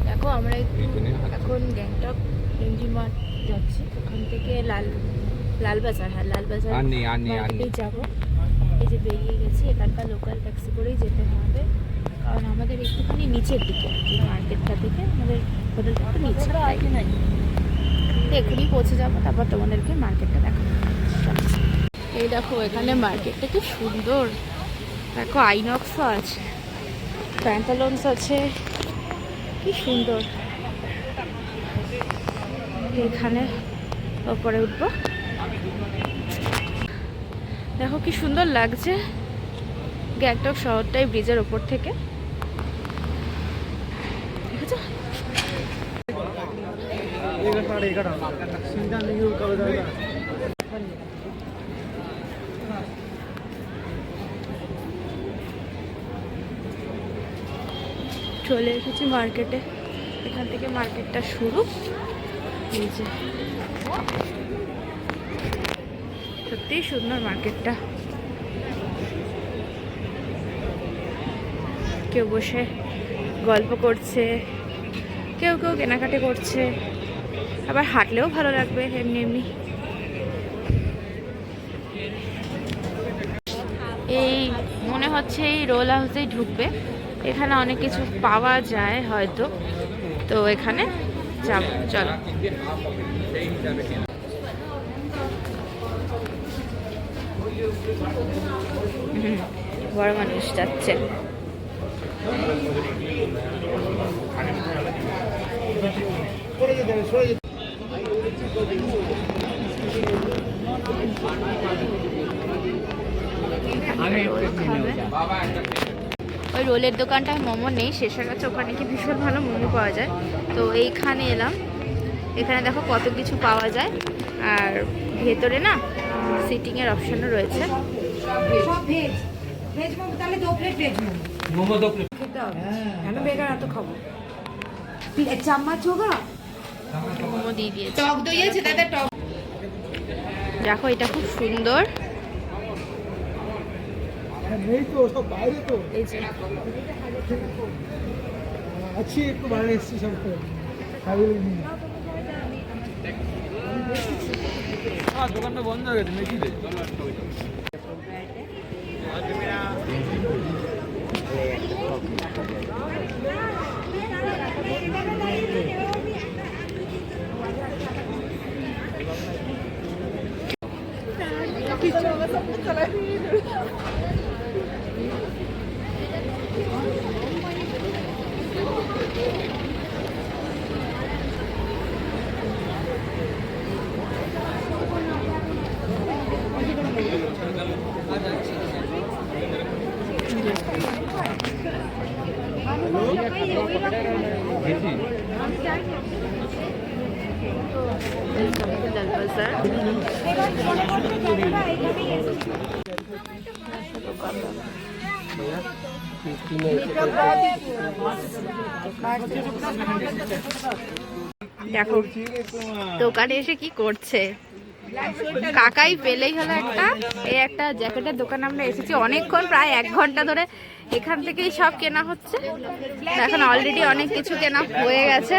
দেখো আমরা এখন গ্যাংটক এমজি মার্ট যাচ্ছি, ওখান থেকে লালবাজার, হ্যাঁ লালবাজার মার্কেটেই যাবো। এই যে বেরিয়ে গেছি, এখানকার লোকাল ট্যাক্সি করেই যেতে হবে, কারণ আমাদের একটুখানি নিচের দিকে এই মার্কেটটা থেকে আমাদের হোটেলটা একটু নিচে, এখনই পৌঁছে যাবো, তারপর তোমাদেরকে মার্কেটটা দেখাবো। এই দেখো এখানে মার্কেটটা কি সুন্দর, দেখো আইনক্সও আছে, প্যান্টালুনস আছে, কি সুন্দর। এখানে ওপরে উঠবো, দেখো কি সুন্দর লাগছে গ্যাংটক শহরটাই ব্রিজের ওপর থেকে, দেখেছো? চলে এসেছি মার্কেটে, এখান থেকে মার্কেটটা শুরু। এই যে সত্যিই সুন্দর মার্কেটটা, কেউ বসে গল্প করছে, কেউ কেউ কেনাকাটি করছে, আবার হাঁটলেও ভালো লাগবে এমনি এমনি। এই মনে হচ্ছে এই রোল হাউসেই ঢুকবে, এখানে অনেক কিছু পাওয়া যায় হয়তো, তো এখানে যাব, চলো। বড় মানুষ যাচ্ছে, ওই রোলের দোকানটায় মোমো নেই, শেষ হয়ে গেছে, ওখানে কি ভীষণ ভালো মোমো পাওয়া যায়, তো এইখানে এলাম। এখানে দেখো কত কিছু পাওয়া যায়, আর ভেতরে না সিটিংয়ের অপশনও রয়েছে। মোমো দিয়ে দিয়েছে, দেখো এটা খুব সুন্দর। দোকানটা বন্ধ হয়ে গেছে নাকি? দেখো দোকানে এসে কি করছে কাকাই, পেলেই হলো একটা। এই একটা জ্যাকেটের দোকানে আমরা এসেছি অনেকক্ষণ, প্রায় 1 ঘন্টা ধরে এখান থেকেই সব কেনা হচ্ছে। এখন অলরেডি অনেক কিছু কেনা হয়ে গেছে।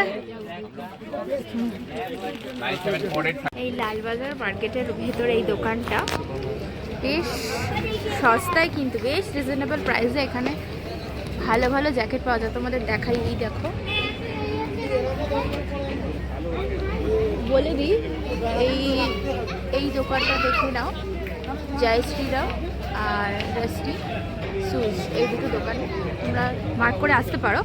এই লালবাজার মার্কেটের ভেতরে এই দোকানটা বেশ সস্তায়, কিন্তু বেশ রিজনেবল প্রাইসে এখানে ভালো ভালো জ্যাকেট পাওয়া যায়। তোমাদের দেখাই, এই দেখো, বলে দিই এই দোকানটা দেখে নাও, জয়শ্রীরাম আর রাস্টি শুজ, এই দুটো দোকানে তোমরা মার্ক করে আসতে পারো।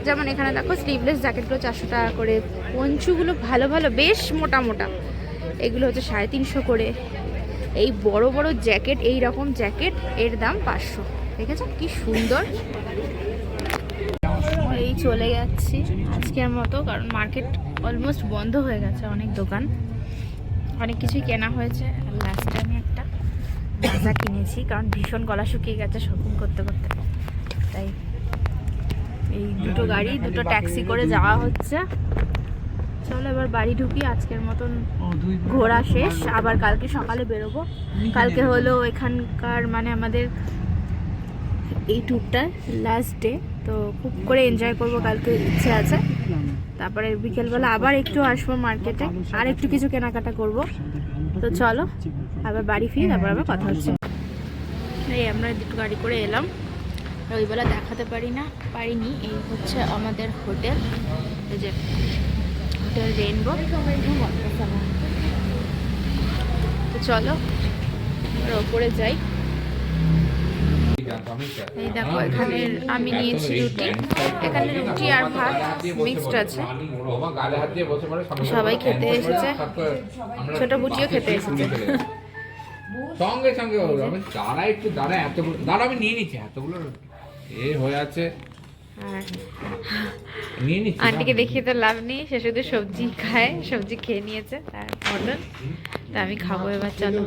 যেমন এখানে দেখো স্লিভলেস জ্যাকেটগুলো 400 টাকা করে, পঞ্চুগুলো ভালো ভালো বেশ মোটা মোটা, এগুলো হচ্ছে 350 করে। এই বড় বড় জ্যাকেট, এই রকম জ্যাকেট এর দাম 500। দেখেছো কি সুন্দর। এই চলে যাচ্ছি আজকের মতো, কারণ মার্কেট অলমোস্ট বন্ধ হয়ে গেছে, অনেক দোকান, অনেক কিছুই কেনা হয়েছে। লাস্ট টাইমে একটা মাজা কিনেছি, কারণ ভীষণ গলা শুকিয়ে গেছে শপিং করতে করতে, তাই এই দুটো গাড়ি, দুটো ট্যাক্সি করে যাওয়া হচ্ছে। চলো এবার বাড়ি ঢুকি, আজকের মতন ঘোরা শেষ। আবার কালকে সকালে বেরোবো। কালকে হলো এখানকার মানে আমাদের এই ট্যুরটার লাস্ট ডে, তো খুব করে এনজয় করবো কালকে ইচ্ছে আছে। তারপরে বিকেলবেলা আবার একটু আসবো মার্কেটে, আর একটু কিছু কেনাকাটা করব। তো চলো আবার বাড়ি ফিরে তারপর আবার কথা হচ্ছে। এই আমরা দুটো গাড়ি করে এলাম, ওইবেলা দেখাতে পারিনি। এই হচ্ছে আমাদের হোটেল, এই যে হোটেল রেইনবো। তো চলো ওপরে যাই। এই দেখো এখানে আমি নিয়েছি রুটি, এখানে রুটি আর ভাত মিক্সড আছে। সবাই খেতে এসেছে, ছোট বুটিও খেতে এসেছে। সঙ্গে সঙ্গে দাঁড়া একটু দাঁড়া, এতগুলো দাঁড়া আমি নিয়ে নিচ্ছি, এতগুলো এ হয়ে আছে নিয়ে নিচ্ছি। আন্টিকে দেখিয়ে তো লাভ নেই, সে শুধু সবজি খায়, সবজি খেয়ে নিয়েছে আর মটন। তা আমি খাবো এবার, চলো।